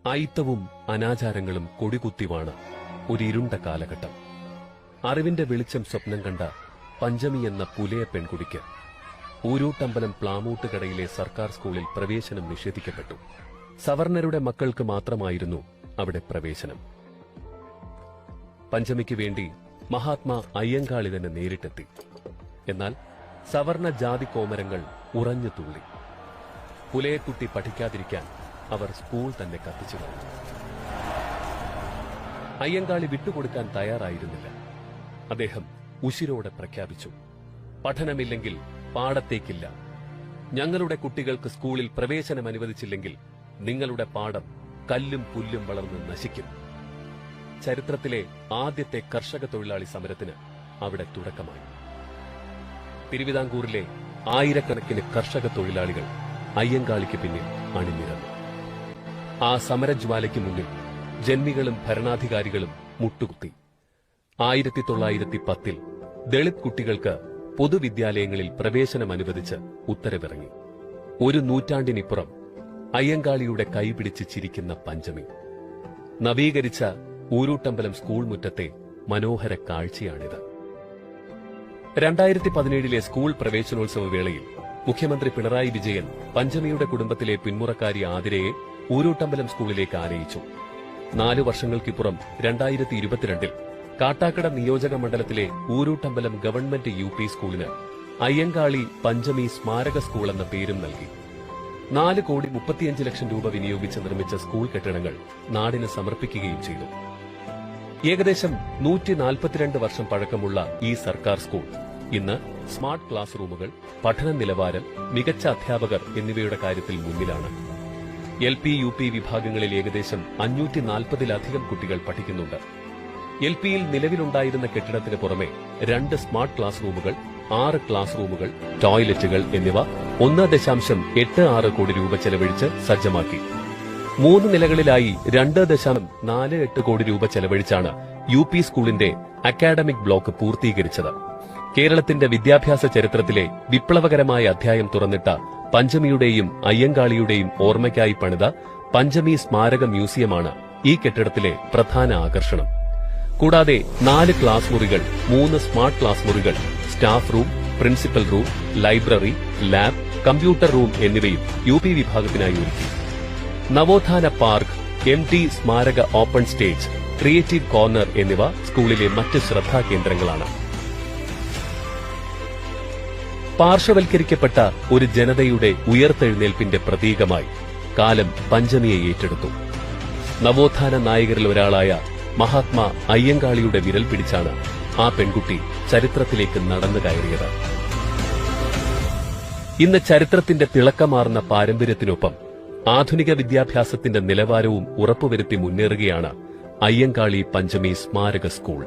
അയിത്തവും അനാചാരങ്ങളും കൊടികുത്തിവാണ് ഒരു ഇരുണ്ട കാലഘട്ടം. അറിവിന്റെ വെളിച്ചം സ്വപ്നം കണ്ട പഞ്ചമി എന്ന പുലയ പെൺകുടിക്ക് ഊരൂട്ടമ്പലം പ്ലാമൂട്ടുകടയിലെ സർക്കാർ സ്കൂളിൽ പ്രവേശനം നിഷേധിക്കപ്പെട്ടു. സവർണരുടെ മക്കൾക്ക് മാത്രമായിരുന്നു അവിടെ പ്രവേശനം. പഞ്ചമിക്ക് വേണ്ടി മഹാത്മാ അയ്യങ്കാളി തന്നെ നേരിട്ടെത്തി. എന്നാൽ സവർണ ജാതി കോമരങ്ങൾ ഉറഞ്ഞു തുള്ളി. പുലയക്കുട്ടി പഠിക്കാതിരിക്കാൻ അവർ സ്കൂൾ തന്നെ കത്തിച്ചു. അയ്യങ്കാളി വിട്ടുകൊടുക്കാൻ തയ്യാറായിരുന്നില്ല. അദ്ദേഹം ഉശിരോടെ പ്രഖ്യാപിച്ചു, പഠനമില്ലെങ്കിൽ പാടത്തേക്കില്ല. ഞങ്ങളുടെ കുട്ടികൾക്ക് സ്കൂളിൽ പ്രവേശനം അനുവദിച്ചില്ലെങ്കിൽ നിങ്ങളുടെ പാടം കല്ലും പുല്ലും വളർന്ന് നശിക്കും. ചരിത്രത്തിലെ ആദ്യത്തെ കർഷക തൊഴിലാളി സമരത്തിന് അവിടെ തുടക്കമായി. തിരുവിതാംകൂറിലെ ആയിരക്കണക്കിന് കർഷക തൊഴിലാളികൾ അയ്യങ്കാളിക്ക് പിന്നിൽ അണിനിരന്നു. ആ സമരജ്വാലയ്ക്ക് മുന്നിൽ ജന്മികളും ഭരണാധികാരികളും മുട്ടുകുത്തി. 1910 ദളിത് കുട്ടികൾക്ക് പൊതുവിദ്യാലയങ്ങളിൽ പ്രവേശനം അനുവദിച്ച് ഉത്തരവിറങ്ങി. ഒരു നൂറ്റാണ്ടിനിപ്പുറം അയ്യങ്കാളിയുടെ കൈപിടിച്ച് ചിരിക്കുന്ന പഞ്ചമി. നവീകരിച്ച ഊരൂട്ടമ്പലം സ്കൂൾ മുറ്റത്തെ മനോഹര കാഴ്ചയാണിത്. 2017 സ്കൂൾ പ്രവേശനോത്സവ വേളയിൽ മുഖ്യമന്ത്രി പിണറായി വിജയൻ പഞ്ചമിയുടെ കുടുംബത്തിലെ പിന്മുറക്കാരി ആതിരയെ ഊരൂട്ടമ്പലം സ്കൂളിലേക്ക് ആനയിച്ചു. 4 വർഷങ്ങൾക്കിപ്പുറം 2022 കാട്ടാക്കട നിയോജക മണ്ഡലത്തിലെ ഊരൂട്ടമ്പലം ഗവൺമെന്റ് UP സ്കൂളിന് അയ്യങ്കാളി പഞ്ചമി സ്മാരക സ്കൂൾ എന്ന പേരും നൽകി. 4,35 ലക്ഷം രൂപ വിനിയോഗിച്ച് നിർമ്മിച്ച സ്കൂൾ കെട്ടിടങ്ങൾ നാടിന് സമർപ്പിക്കുകയും ചെയ്തു. ഏകദേശം 142 വർഷം പഴക്കമുള്ള ഈ സർക്കാർ സ്കൂൾ ഇന്ന് സ്മാർട്ട് ക്ലാസ് റൂമുകൾ, പഠന നിലവാരം, മികച്ച അധ്യാപകർ എന്നിവയുടെ കാര്യത്തിൽ മുന്നിലാണ്. LP UP വിഭാഗങ്ങളിൽ ഏകദേശം 540-ലധികം കുട്ടികൾ പഠിക്കുന്നുണ്ട്. LPയിൽ നിലവിലുണ്ടായിരുന്ന കെട്ടിടത്തിന് പുറമെ 2 സ്മാർട്ട് ക്ലാസ് റൂമുകൾ, 6 ക്ലാസ് റൂമുകൾ, ടോയ്ലറ്റുകൾ എന്നിവ 1.86 കോടി രൂപ ചെലവഴിച്ച് സജ്ജമാക്കി. 3 നിലകളിലായി 2.48 കോടി രൂപ ചെലവഴിച്ചാണ് UP സ്കൂളിന്റെ അക്കാഡമിക് ബ്ലോക്ക് പൂർത്തീകരിച്ചത്. കേരളത്തിന്റെ വിദ്യാഭ്യാസ ചരിത്രത്തിലെ വിപ്ലവകരമായ അധ്യായം തുറന്നിട്ട പഞ്ചമിയുടെയും അയ്യങ്കാളിയുടെയും ഓർമ്മയ്ക്കായി പണിത പഞ്ചമി സ്മാരക മ്യൂസിയമാണ് ഈ കെട്ടിടത്തിലെ പ്രധാന ആകർഷണം. കൂടാതെ 4 ക്ലാസ് മുറികൾ, 3 സ്മാർട്ട് ക്ലാസ് മുറികൾ, staff room, principal room, library, lab, computer room എന്നിവയും UP വിഭാഗത്തിനായി ഒരുക്കി. നവോത്ഥാന പാർക്ക്, MT സ്മാരക ഓപ്പൺ സ്റ്റേജ്, ക്രിയേറ്റീവ് കോർണർ എന്നിവ സ്കൂളിലെ മറ്റ് ശ്രദ്ധാകേന്ദ്രങ്ങളാണ്. പാർശ്വവൽക്കരിക്കപ്പെട്ട ഒരു ജനതയുടെ ഉയർത്തെഴുന്നേൽപ്പിന്റെ പ്രതീകമായി കാലം പഞ്ചമിയെ ഏറ്റെടുത്തു. നവോത്ഥാന നായകരിൽ ഒരാളായ മഹാത്മാ അയ്യങ്കാളിയുടെ വിരൽ പിടിച്ചാണ് ആ പെൺകുട്ടി ചരിത്രത്തിലേക്ക് നടന്നു കയറിയത്. ഇന്ന് ചരിത്രത്തിന്റെ തിളക്കമാർന്ന പാരമ്പര്യത്തിനൊപ്പം ആധുനിക വിദ്യാഭ്യാസത്തിന്റെ നിലവാരവും ഉറപ്പുവരുത്തി മുന്നേറുകയാണ് അയ്യങ്കാളി പഞ്ചമി സ്മാരക സ്കൂൾ.